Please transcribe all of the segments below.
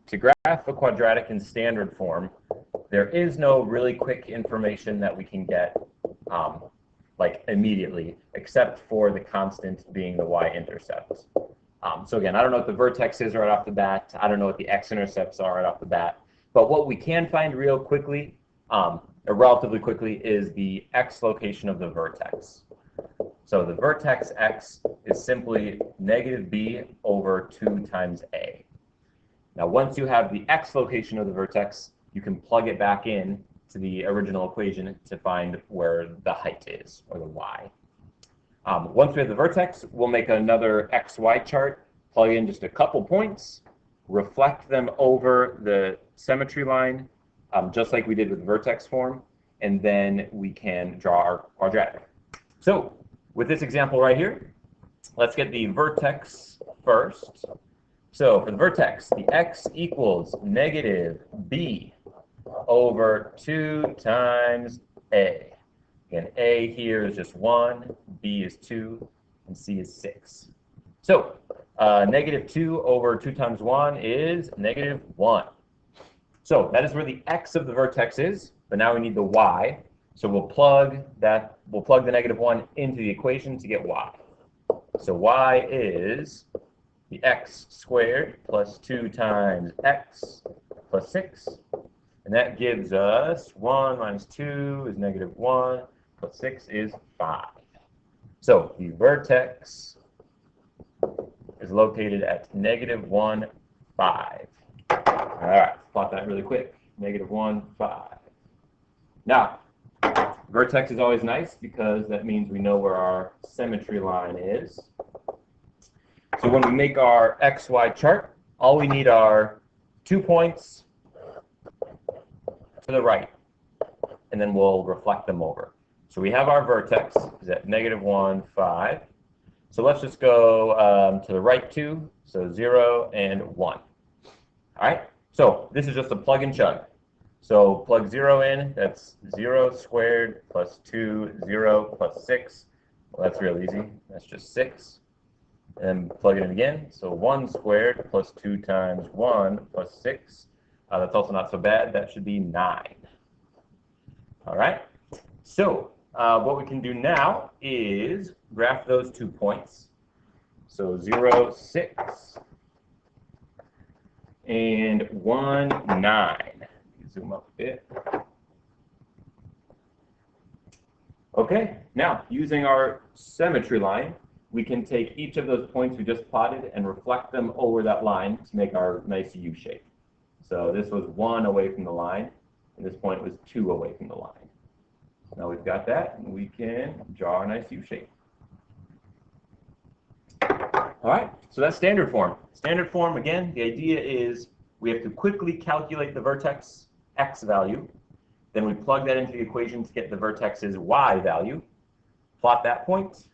to graph a quadratic in standard form, there is no really quick information that we can get like immediately, except for the constant being the y-intercept. So again, I don't know what the vertex is right off the bat. I don't know what the x-intercepts are right off the bat. But what we can find real quickly, or relatively quickly, is the x location of the vertex. So the vertex x is simply negative b over 2 times a. Now, once you have the x location of the vertex, you can plug it back in to the original equation to find where the height is, or the y. Once we have the vertex, we'll make another xy chart, plug in just a couple points, reflect them over the symmetry line, just like we did with the vertex form, and then we can draw our quadratic. So with this example right here, let's get the vertex first. So for the vertex, the x equals negative b over 2 times a. Again, a here is just 1, b is 2, and c is 6. So negative 2 over 2 times 1 is negative 1. So that is where the x of the vertex is, but now we need the y. So we'll plug the negative 1 into the equation to get y. So y is the x squared plus 2 times x plus 6. And that gives us 1 minus 2 is negative 1, plus 6 is 5. So the vertex is located at negative 1, 5. All right, plot that really quick. Negative 1, 5. Now, vertex is always nice because that means we know where our symmetry line is. So when we make our xy chart, all we need are 2 points to the right, and then we'll reflect them over. So we have our vertex is at negative 1, 5. So let's just go to the right 2, so 0 and 1. All right, so this is just a plug and chug. So plug 0 in, that's 0 squared plus 2, 0 plus 6. Well, that's real easy. That's just 6. And plug it in again. So 1 squared plus 2 times 1 plus 6. That's also not so bad. That should be 9. All right. So what we can do now is graph those 2 points. So 0, 6, and 1, 9. Zoom up a bit. Okay. Now, using our symmetry line, we can take each of those points we just plotted and reflect them over that line to make our nice U shape. So this was 1 away from the line, and this point was 2 away from the line. Now we've got that, and we can draw a nice U shape. All right, so that's standard form. Standard form, again, the idea is we have to quickly calculate the vertex x value. Then we plug that into the equation to get the vertex's y value, plot that point,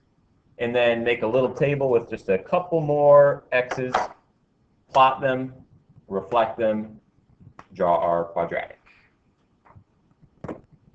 and then make a little table with just a couple more x's, plot them, reflect them, draw our quadratic.